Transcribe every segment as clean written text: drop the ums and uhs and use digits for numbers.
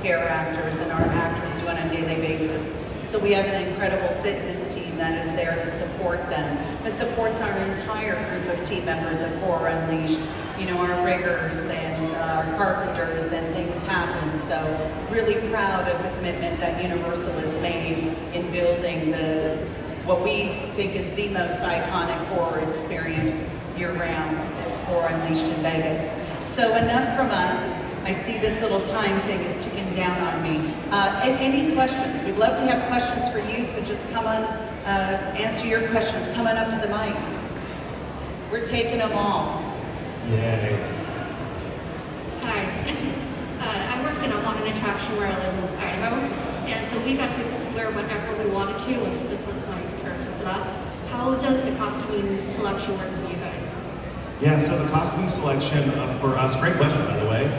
scare actors and our actors do on a daily basis. So we have an incredible fitness team that is there to support them. It supports our entire group of team members of Horror Unleashed, you know, our riggers and our carpenters, and things happen. So really proud of the commitment that Universal has made in building what we think is the most iconic horror experience year-round, Horror Unleashed in Vegas. So enough from us. I see this little time thing is ticking down on me. Any questions? We'd love to have questions for you, so just come on, answer your questions. Come on up to the mic. We're taking them all. Yay. Hi. I worked in a haunted attraction where I live in Idaho, and so we got to wear whatever we wanted to, which this was my character for that. How does the costuming selection work for you guys? Yeah, so the costuming selection for us, great question by the way.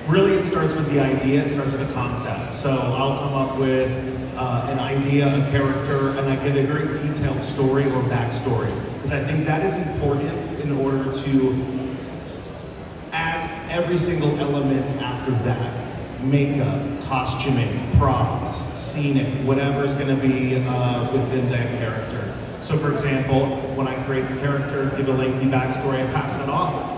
Really it starts with the idea, it starts with a concept. So I'll come up with an idea, a character, and I give a very detailed story or backstory. Because I think that is important in order to add every single element after that. Makeup, costuming, props, scenic, whatever is going to be within that character. So for example, when I create the character, give a lengthy backstory, I pass that off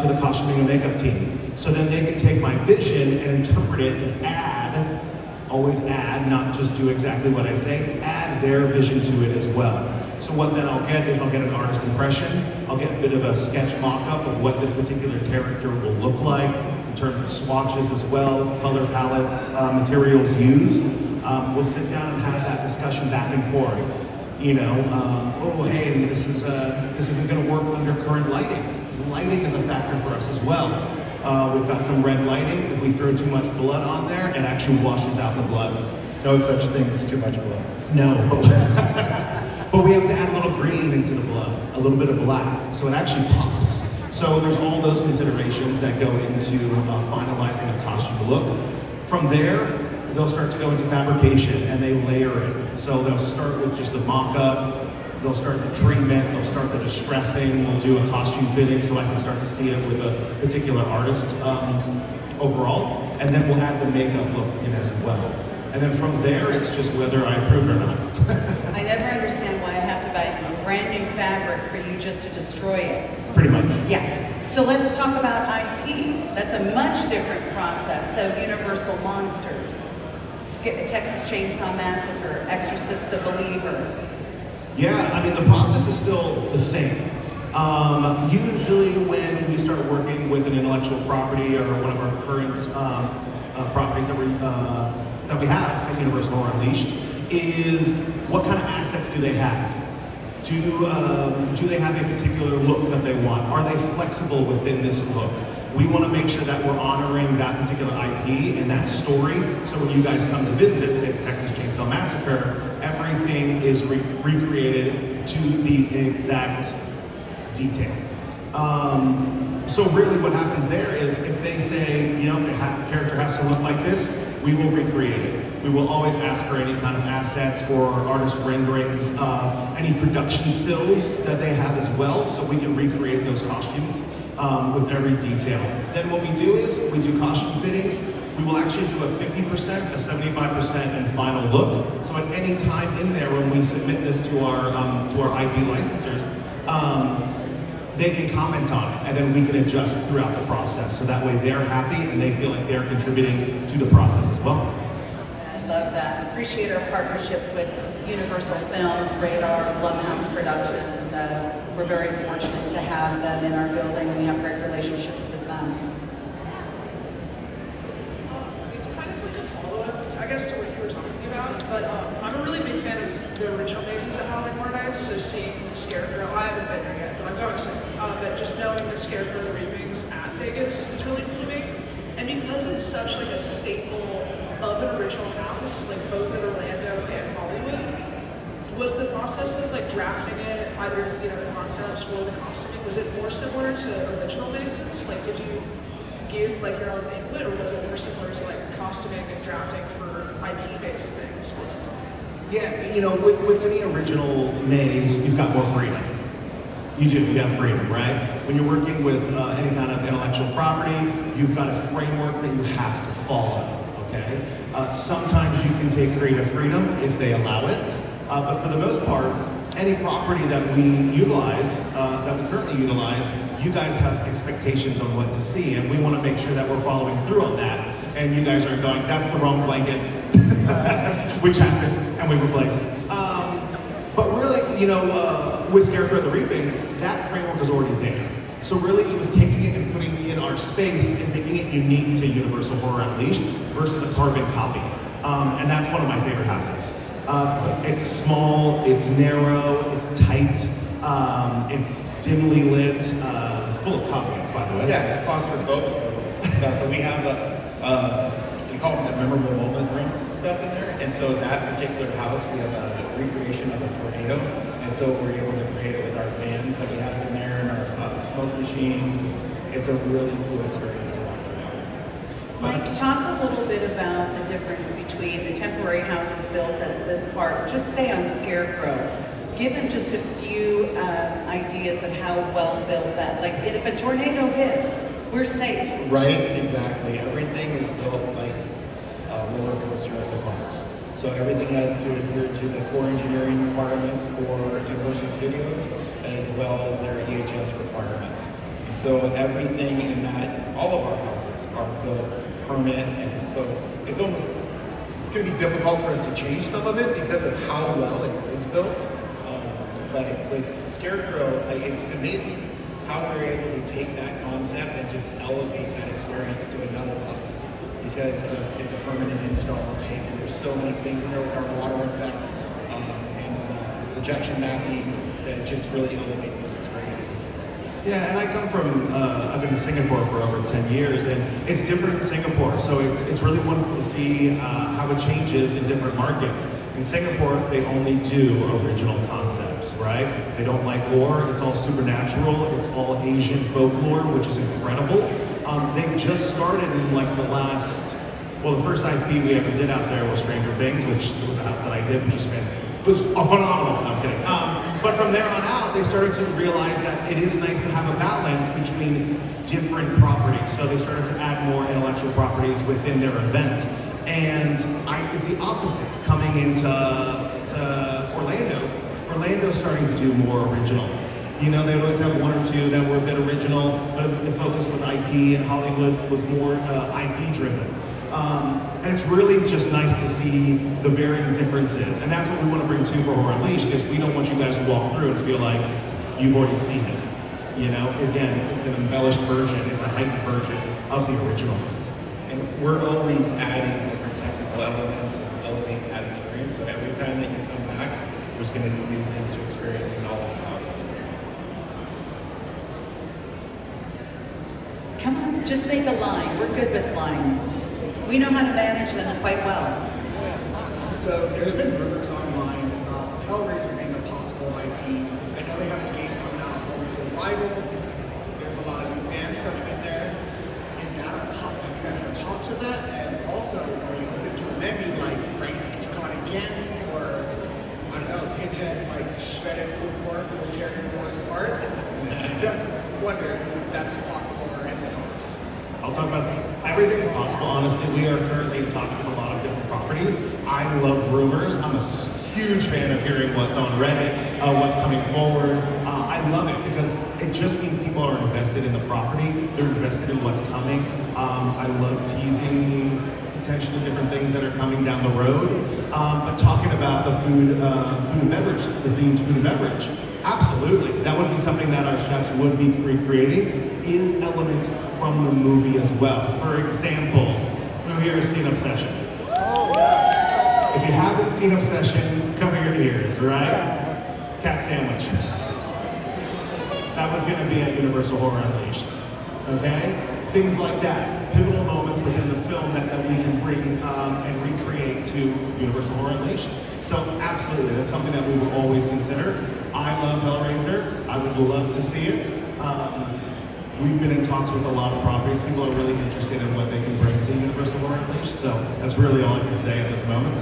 to the costuming and makeup team. So then they can take my vision and interpret it and add, always add, not just do exactly what I say, add their vision to it as well. So what then I'll get is I'll get an artist impression, I'll get a bit of a sketch mock-up of what this particular character will look like in terms of swatches as well, color palettes, materials used. We'll sit down and have that discussion back and forth. You know, oh hey, this isn't going to work under current lighting. Lighting is a factor for us as well. We've got some red lighting. If we throw too much blood on there, it actually washes out the blood. There's no such thing as too much blood. No, but we have to add a little green into the blood, a little bit of black, so it actually pops. So there's all those considerations that go into finalizing a costume look. From there, they'll start to go into fabrication and they layer it. So they'll start with just a mock-up, they'll start the treatment, they'll start the distressing, we'll do a costume fitting so I can start to see it with a particular artist overall, and then we'll add the makeup look in as well. And then from there, it's just whether I approve it or not. I never understand why I have to buy brand new fabric for you just to destroy it. Pretty much. Yeah, so let's talk about IP. That's a much different process. So Universal Monsters, Texas Chainsaw Massacre, Exorcist the Believer. Yeah, I mean, the process is still the same. Usually when we start working with an intellectual property or one of our current properties that we have at Universal Horror Unleashed is what kind of assets do they have? Do they have a particular look that they want? Are they flexible within this look? We want to make sure that we're honoring that particular IP and that story. So when you guys come to visit it, say the Texas Chainsaw Massacre, everything is recreated to the exact detail. So really what happens there is if they say, you know, the character has to look like this, we will recreate it. We will always ask for any kind of assets or artist renderings, any production stills that they have as well, so we can recreate those costumes with every detail. Then what we do is we do costume fittings. We will actually do a 50%, a 75%, and final look. So at any time in there when we submit this to our IP licensors, they can comment on it, and then we can adjust throughout the process. So that way they're happy and they feel like they're contributing to the process as well. I love that. Appreciate our partnerships with Universal Films, Radar, Blumhouse Productions. We're very fortunate to have them in our building. We have great relationships with them. It's kind of like a follow-up, I guess, to what you were talking about, but I'm a really big fan of the original mazes at Halloween Horror Nights, so seeing Scarecrow, I haven't been there yet, but I'm going to. But just knowing that Scarecrow the Reapings at Vegas is really cool to me. And because it's such like a staple of an original house, like both in Orlando and Hollywood, was the process of like drafting it, either, you know, the concepts or the costuming, was it more similar to original mazes? Like, did you give like your own input, or was it more similar to like costuming and drafting for IP-based things? Yeah, you know, with any original maze, you've got more freedom. You do, you have freedom, right? When you're working with any kind of intellectual property, you've got a framework that you have to follow, okay? Sometimes you can take creative freedom if they allow it, but for the most part, any property that we utilize, that we currently utilize, you guys have expectations on what to see, and we want to make sure that we're following through on that, and you guys aren't going, that's the wrong blanket, which happened, and we replaced it. But really, you know, with Scarecrow the Reaping, that framework is already there. So really, it was taking it and putting it in our space and making it unique to Universal Horror Unleashed versus a carbon copy. And that's one of my favorite houses. It's small, it's narrow, it's tight, it's dimly lit, full of cobwebs, by the way. Yeah, it's claustrophobic and stuff. But we have we call them the memorable moment rooms and stuff in there. And so that particular house, we have a recreation of a tornado. And so we're able to create it with our fans that we have in there and our smoke machines. It's a really cool experience to walk through. Mike, talk a little bit about the difference between the temporary houses built at the park. Just stay on Scarecrow. Give him just a few ideas of how well built that. Like, if a tornado hits, we're safe. Right, exactly. Everything is built like a roller coaster at the parks. So everything had to adhere to the core engineering requirements for Universal Studios, as well as their EHS requirements. And so everything in that, all of our houses are built permanent, and it's going to be difficult for us to change some of it because of how well it is built. But with Scarecrow, it's amazing how we're able to take that concept and just elevate that experience to another level. Because it's a permanent install, right? And there's so many things in there with our water effect and projection mapping that just really elevate those experiences. Yeah, and I come from, I've been in Singapore for over 10 years, and it's different in Singapore. So it's really wonderful to see how it changes in different markets. In Singapore, they only do original concepts, right? They don't like lore, it's all supernatural, it's all Asian folklore, which is incredible. They've just started in like the first IP we ever did out there was Stranger Things, which was the house that I did, which was phenomenal. No, I'm kidding. But from there on out, they started to realize that it is nice to have a balance between different properties. So they started to add more intellectual properties within their event. And it's the opposite coming into Orlando. Orlando's starting to do more original. You know, they always have one or two that were a bit original, but the focus was IP, and Hollywood was more IP driven. And it's really just nice to see the varying differences. And that's what we want to bring to for Horror Unleashed, because we don't want you guys to walk through and feel like you've already seen it. You know, again, it's an embellished version, it's a heightened version of the original. And we're always adding different technical elements and elevating that experience. So every time that you come back, there's going to be new things to experience in all of the houses. Come on, just make a line. We're good with lines. We know how to manage them quite well. So there's been rumors online about Hellraiser being a possible IP. I know they have a game coming out, Hellraiser Revival. There's a lot of new fans coming in there. Is that a pop? Have you guys have talked to that? And also, are you open to a menu like Frank's Con again, or I don't know, Pinhead's like shredded food pork, will tear your pork apart? Just wondering if that's possible or in the talks. I'll talk about everything's possible. Honestly, we are currently talking with a lot of different properties. I love rumors. I'm a huge fan of hearing what's on Reddit, what's coming forward. I love it because it just means people are invested in the property. They're invested in what's coming. I love teasing potentially different things that are coming down the road. But talking about the food and beverage, the themed food and beverage, absolutely. That would be something that our chefs would be recreating, is elements from the movie as well. For example, who here has seen Obsession? If you haven't seen Obsession, cover your ears, right? Cat sandwich. That was going to be at Universal Horror Unleashed. Okay? Things like that. Pivotal moments within the film that we can bring and recreate to Universal Horror Unleashed. So absolutely, that's something that we will always consider. I love Hellraiser. I would love to see it. We've been in talks with a lot of properties. People are really interested in what they can bring to Universal Horror Unleashed. So that's really all I can say at this moment.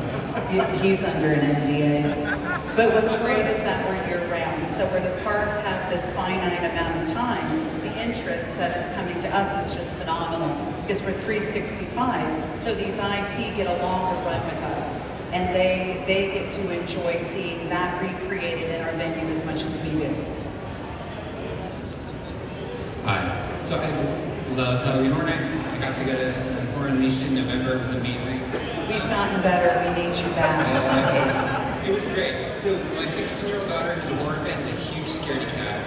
He's under an NDA. But what's great is that we're year-round. So where the parks have this finite amount of time, the interest that is coming to us is just phenomenal because we're 365. So these IP get a longer run with us, and they get to enjoy seeing that recreated in our venue as much as we do. Hi. So I love Halloween Horror Nights. I got to go to Horror Unleashed in November. It was amazing. We've gotten better. We need you back. It was great. So my 16-year-old daughter who's a horror fan is a huge scaredy cat.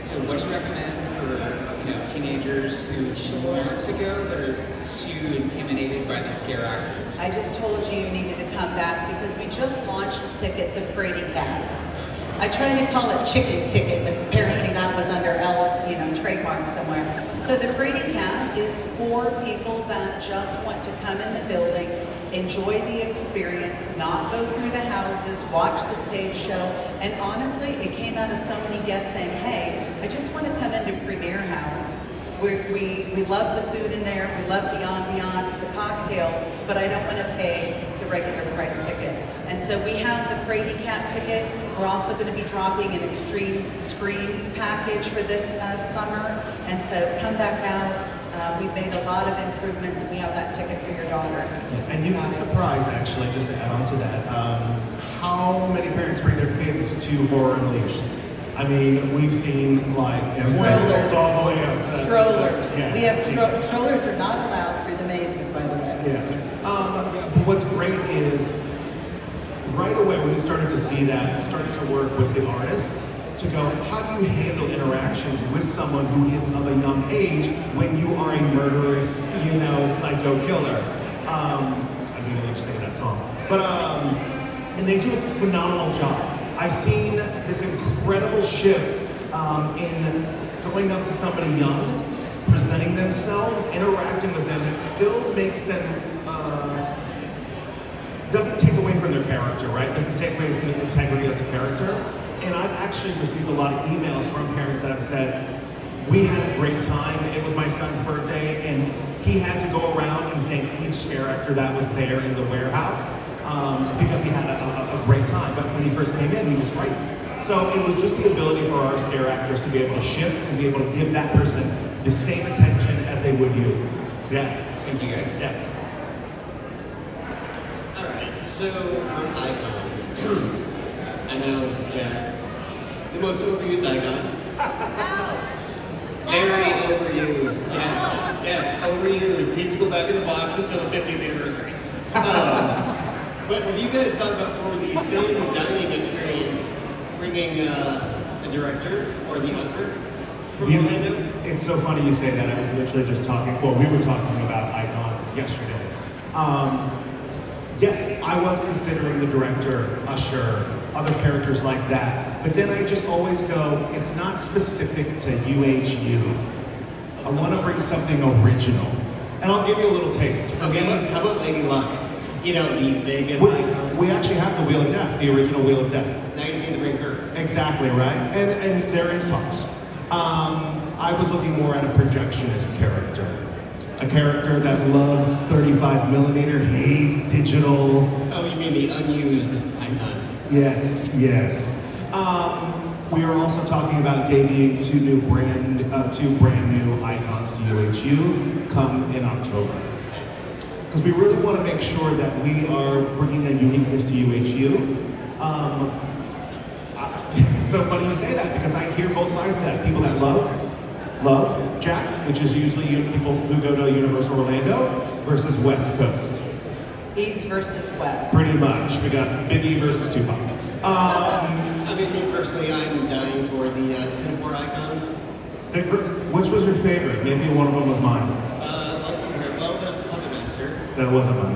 So what do you recommend for teenagers who want to go but are too intimidated by the scare actors? I just told you you needed to come back because we just launched a ticket, the Frady Cat. I tried to call it Chicken Ticket, but apparently that was under trademark somewhere. So the Frady Cat is for people that just want to come in the building, enjoy the experience, not go through the houses, watch the stage show. And honestly, it came out of so many guests saying, hey, I just want to come into Premiere House. We love the food in there, we love the ambiance, the cocktails, but I don't want to pay the regular price ticket. And so we have the Frady Cat ticket. We're also going to be dropping an Extremes Screams package for this summer. And so come back out. We've made a lot of improvements. We have that ticket for your daughter. And you'd be surprised, actually, just to add on to that, how many parents bring their kids to Horror Unleashed. I mean, we've seen like Strollers. all the way up. Strollers. Yeah. We have strollers are not allowed through the mazes, by the way. Yeah. But what's great is right away when we started to see that, we started to work with the artists to go, how do you handle interactions with someone who is of a young age when you are a murderous, psycho killer? I mean, I just think of that song. But, and they do a phenomenal job. I've seen this incredible shift in going up to somebody young, presenting themselves, interacting with them. It still makes them, doesn't take away from their character, right? Doesn't take away from the integrity of the character. And I've actually received a lot of emails from parents that have said, we had a great time. It was my son's birthday, and he had to go around and thank each scare actor that was there in the warehouse because he had a great time. But when he first came in, he was frightened. So it was just the ability for our scare actors to be able to shift and be able to give that person the same attention as they would you. Yeah. Thank you guys. Yeah. Alright, so for icons, I know Jack, the most overused icon. Very overused, yes, overused. Needs to go back in the box until the 50th anniversary. But have you guys thought about for the film dining experience, bringing a director or the author from Orlando? It's so funny you say that. I was literally just talking, we were talking about icons yesterday. Yes, I was considering the director, Usher, other characters like that. But then I just always go, it's not specific to UHU. I want to bring something original. And I'll give you a little taste. Okay, how about Lady Luck? The Vegas icon. We actually have the Wheel of Death, the original Wheel of Death. Now you just need to bring her. Exactly, right? And there is talks. I was looking more at a projectionist character. A character that loves 35 millimeter, hates digital. Oh, you mean the unused icon? Yes. We are also talking about debuting two brand new icons to UHU come in October. Because we really want to make sure that we are bringing a uniqueness to UHU. It's so funny you say that because I hear both sides of that. People that love Jack, which is usually people who go to Universal Orlando, versus West Coast. East versus West. Pretty much. We got Biggie versus Tupac. I mean, me personally, I'm dying for the Singapore icons. Which was your favorite? Maybe one of them was mine. Let's see here. Well, there's the Puppet Master. That wasn't mine.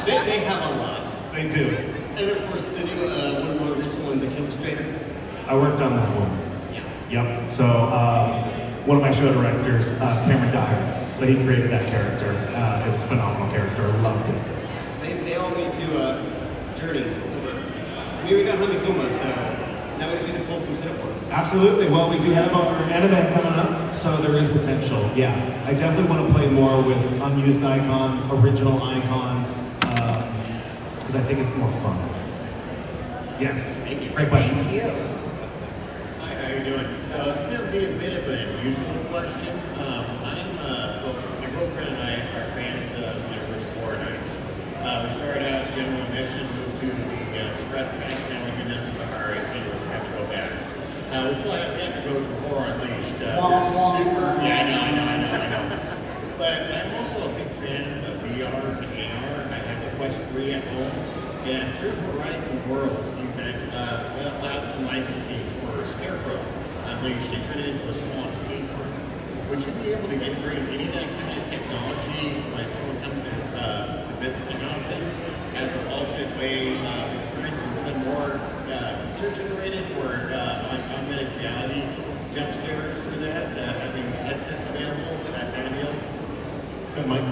They have a lot. They do. And of course, the new, one more recent one, the Illustrator. I worked on that one. Yeah. Yep. So one of my show directors, Cameron Dyer, so he created that character. It was a phenomenal character. Loved it. They all need to journey over. I mean, we got Hamikuma, so now we just need to pull from Singapore. Absolutely. Well, we do have our anime coming up, so there is potential. Yeah, I definitely want to play more with unused icons, original icons, because I think it's more fun. Yes. Thank you. Great question. Thank you. Hi, how you doing? So it's going to be a bit of an unusual question. Well, my girlfriend and I are fans of Universe Horror Nights. We started out as general admission, moved to the Express Nights, now we've been nothing but RAP, we have to go back. We still have to go to Horror Unleashed. I know. But I'm also a big fan of VR and AR. I have the Quest 3 at home. And through Horizon Worlds, you guys allowed some licensing for Scarecrow Unleashed. They turned it into a small escape room. Would you be able to integrate any of that kind of technology when someone comes to visit the houses as an alternate way of experiencing some more computer-generated or augmented reality jump scares through that, having headsets available for that kind of deal? Good, Mike.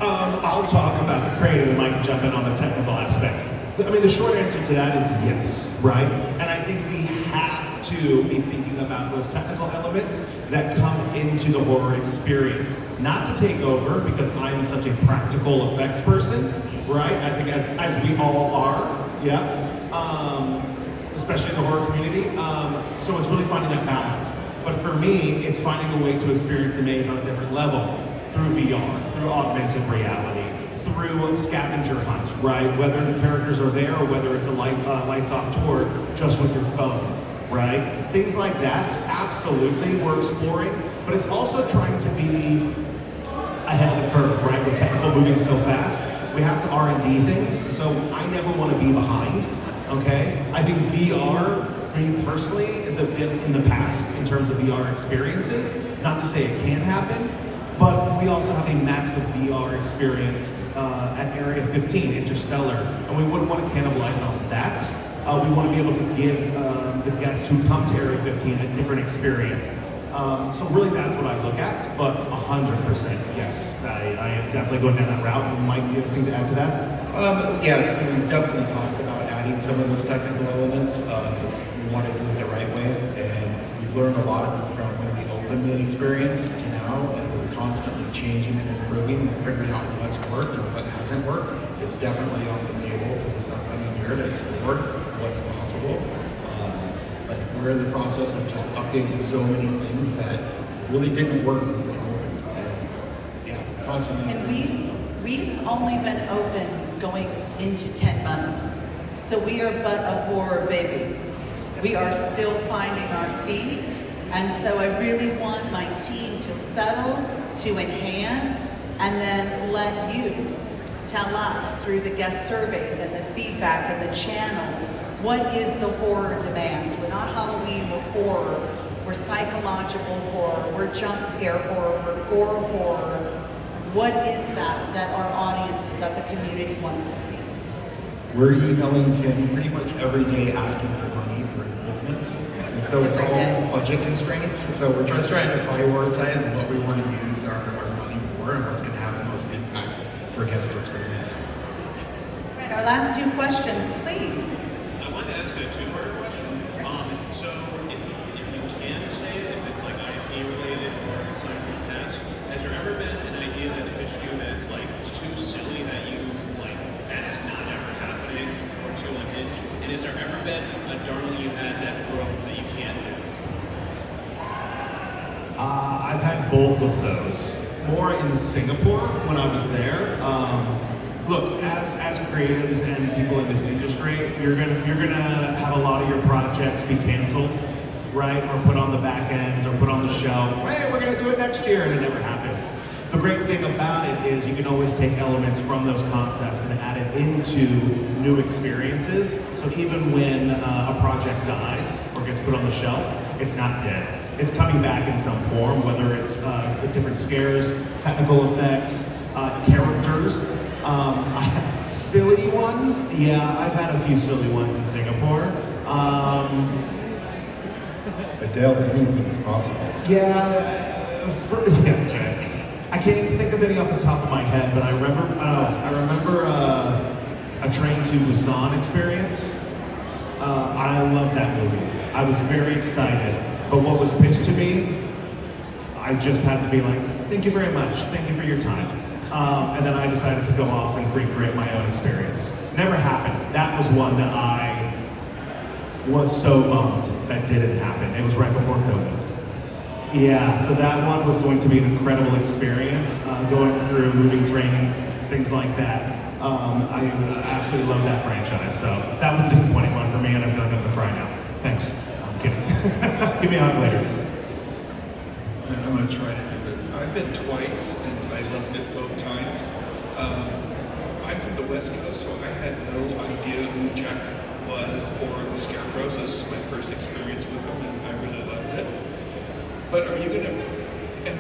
I'll talk about the creative and Mike can jump in on the technical aspect. I mean, the short answer to that is yes, right? And I think we have to be thinking about those technical elements that come into the horror experience. Not to take over, because I'm such a practical effects person, right? I think as we all are, yeah. Especially in the horror community. So it's really finding that balance. But for me, it's finding a way to experience the maze on a different level. Through VR, through augmented reality, through scavenger hunts, right? Whether the characters are there or whether it's a lights off tour just with your phone, right? Things like that, absolutely, we're exploring, but it's also trying to be ahead of the curve, right? With technical moving so fast, we have to R&D things, so I never want to be behind, okay? I think VR, for me personally, is a bit in the past in terms of VR experiences. Not to say it can't happen, but we also have a massive VR experience at Area 15, Interstellar, and we wouldn't want to cannibalize on that. We want to be able to give the guests who come to Area 15 a different experience. So really that's what I look at, but 100% yes, I am definitely going down that route. And Mike, do you have anything to add to that? Yes, we've definitely talked about adding some of those technical elements. We want to do it the right way, and we've learned a lot from when we opened the experience to now, and we're constantly changing and improving and figuring out what's worked and what hasn't worked. It's definitely on the table for this upcoming year to explore what's possible. But we're in the process of just updating so many things that really didn't work when we opened. And yeah, constantly. And we've only been open going into 10 months. So we are but a horror baby. We are still finding our feet. And so I really want my team to settle, to enhance, and then let you tell us through the guest surveys and the feedback and the channels, what is the horror demand? We're not Halloween, we're horror. We're psychological horror, we're jump scare horror, we're gore horror. What is that our audiences, that the community wants to see? We're emailing Kim pretty much every day asking for money for improvements. And so it's all budget constraints. So we're just trying to prioritize what we want to use our money for and what's going to have the most impact for guest experience. Right, our last two questions, please. I wanted to ask a two-part question. So if you can say it, if it's like IP related or if it's something from the past, has there ever been an idea that's pitched you that's like too silly that you like that is not ever happening or too unhinged? And has there ever been a darling you had that broke that you can't do? I've had both of those. More in Singapore when I was there. Look, as creatives and people in this industry, you're gonna have a lot of your projects be canceled, right? Or put on the back end or put on the shelf. Hey, we're gonna do it next year, and it never happens. The great thing about it is you can always take elements from those concepts and add it into new experiences. So even when a project dies or gets put on the shelf, it's not dead. It's coming back in some form, whether it's different scares, technical effects, characters. Silly ones, yeah, I've had a few silly ones in Singapore. Adele, anything is possible. Yeah, I can't even think of any off the top of my head, but I remember a Train to Busan experience. I love that movie. I was very excited, but what was pitched to me, I just had to be like, thank you very much, thank you for your time. And then I decided to go off and recreate my own experience. Never happened. That was one that I was so bummed that didn't happen. It was right before COVID. Yeah, so that one was going to be an incredible experience, going through moving trains, things like that. I actually love that franchise, so that was a disappointing one for me, and I feel like I'm gonna cry now. Thanks. I'm kidding. Give me a hug later. And I'm gonna try to do this. I've been twice, and I loved it both times. I'm from the West Coast, so I had no idea who Jack was or the Scarecrows. This was my first experience with them, and I really loved it. But are you gonna? And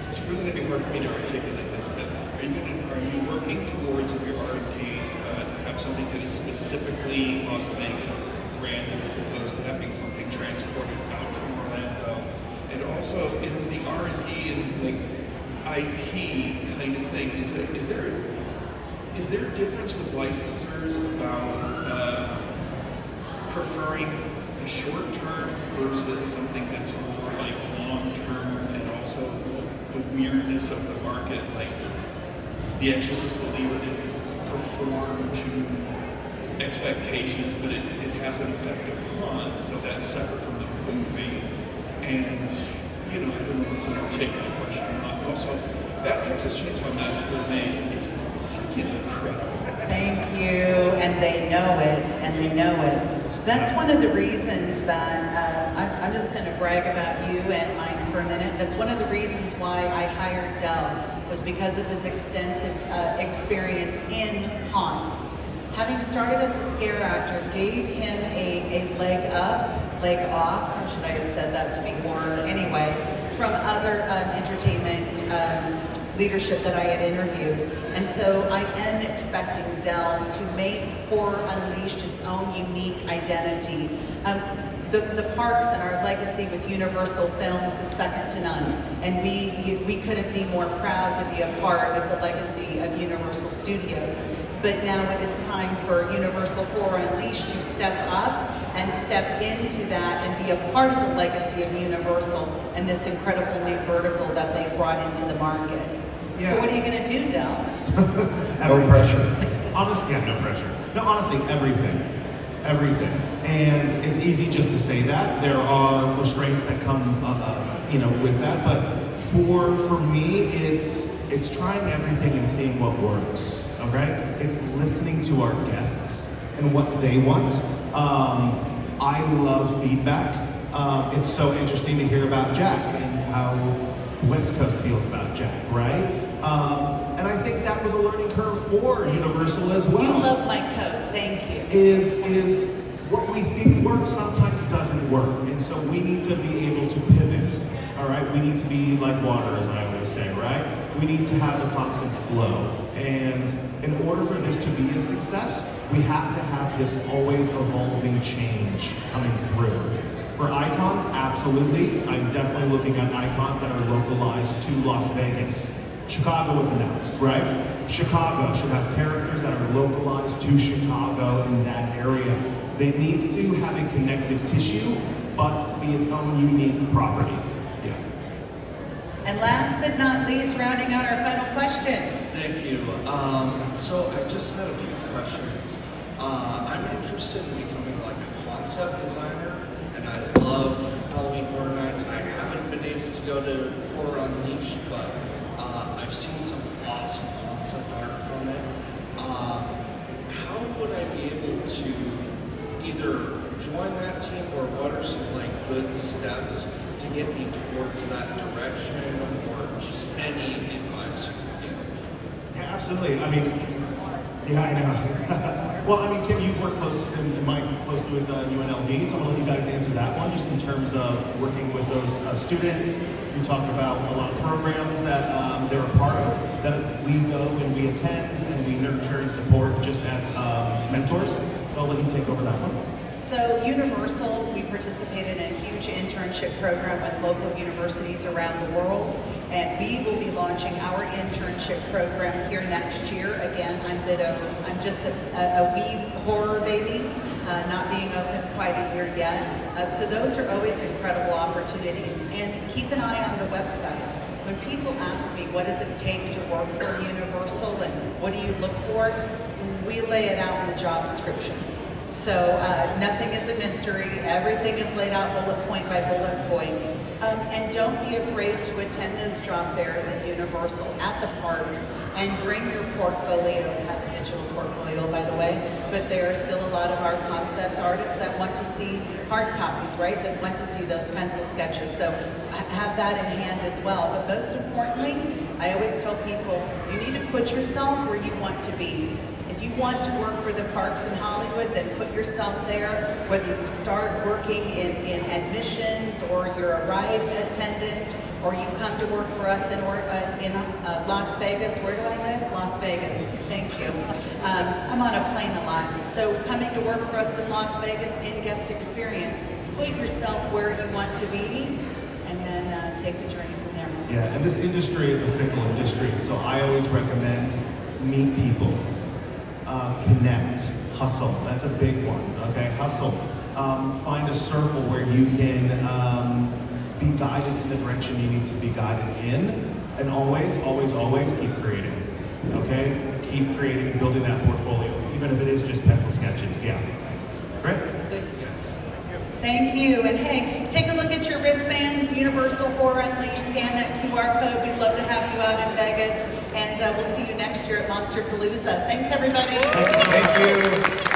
it's really gonna be hard for me to articulate this, but are you working towards in your R&D to have something that is specifically Las Vegas branded as opposed to having something transported out from Orlando? And also in the R&D and like IP kind of thing, is there a difference with licensors about preferring the short term versus something that's more like long term, and also the weirdness of the market, like The Exorcist Believer didn't perform to expectations, but it has an effective haunt, so that's separate from the movie. And I don't know if it's an articulate question or not. Also, that Texas Chainsaw Massacre maze is freaking incredible. Thank you, and they know it, That's one of the reasons that, I'm just gonna brag about you and Mike for a minute. That's one of the reasons why I hired Del, was because of his extensive experience in haunts. Having started as a scare actor gave him a leg up, leg off, or should I have said that to be horror anyway, from other entertainment leadership that I had interviewed. And so I am expecting Del to make Horror Unleashed its own unique identity. The parks and our legacy with Universal Films is second to none. And we couldn't be more proud to be a part of the legacy of Universal Studios. But now it is time for Universal Horror Unleashed to step up and step into that and be a part of the legacy of Universal and this incredible new vertical that they brought into the market. Yeah. So what are you gonna do, Del? No pressure. Honestly, yeah, no pressure. No, honestly, everything. And it's easy just to say that. There are restraints that come, with that. But for me, it's trying everything and seeing what works. Okay? It's listening to our guests and what they want. I love feedback. It's so interesting to hear about Jack and how West Coast feels about Jack, right? And I think that was a learning curve for Universal as well. You love my coat, thank you. Is what we think works sometimes doesn't work, and so we need to be able to pivot. All right, we need to be like water, as I always say, right? We need to have a constant flow, and in order for this to be a success, we have to have this always evolving change coming through. For icons, absolutely. I'm definitely looking at icons that are localized to Las Vegas. Chicago was announced, right? Chicago should have characters that are localized to Chicago in that area. It needs to have a connective tissue, but be its own unique property. Yeah. And last but not least, rounding out our final question. Thank you. So I just had a few questions. I'm interested in becoming like a concept designer, and I love Halloween Horror Nights. I haven't been able to go to Horror Unleashed, but I've seen some awesome concept art from it. How would I be able to either join that team, or what are some like good steps to get me towards that direction, or just any advice you can give? Yeah, absolutely. I mean, yeah, I know. Well, I mean, Kim, you've worked and Mike closely with UNLV, so I'm gonna let you guys answer that one, just in terms of working with those students. We talked about a lot of programs that they're a part of, that we go and we attend and we nurture and support just as mentors. So I'll let you take over that one. So Universal, we participated in a huge internship program with local universities around the world, and we will be launching our internship program here next year. Again, I'm just a wee horror baby, not being open quite a year yet. So those are always incredible opportunities, and keep an eye on the website. when people ask me what does it take to work for Universal and what do you look for, we lay it out in the job description. So nothing is a mystery. Everything is laid out bullet point by bullet point. And don't be afraid to attend those job fairs at Universal, at the parks, and bring your portfolios. Have a digital portfolio, by the way, but there are still a lot of our concept artists that want to see hard copies, right? That want to see those pencil sketches. So have that in hand as well. But most importantly, I always tell people, you need to put yourself where you want to be. If you want to work for the parks in Hollywood, then put yourself there, whether you start working in admissions, or you're a ride attendant, or you come to work for us in Las Vegas. Where do I live? Las Vegas. Thank you. I'm on a plane a lot. So coming to work for us in Las Vegas in guest experience, put yourself where you want to be, and then take the journey from there. Yeah, and this industry is a fickle industry, so I always recommend meet people. Connect, hustle, that's a big one, okay? Hustle. Find a circle where you can be guided in the direction you need to be guided in, and always, always, always keep creating, okay? Keep creating, building that portfolio, even if it is just pencil sketches, yeah. Great? Thank you guys. Thank you, and hey, take a look at your wristbands, Universal Horror Unleashed, scan that QR code. We'd love to have you out in Vegas, and we'll see you next year at Monsterpalooza. Thanks, everybody. Thank you.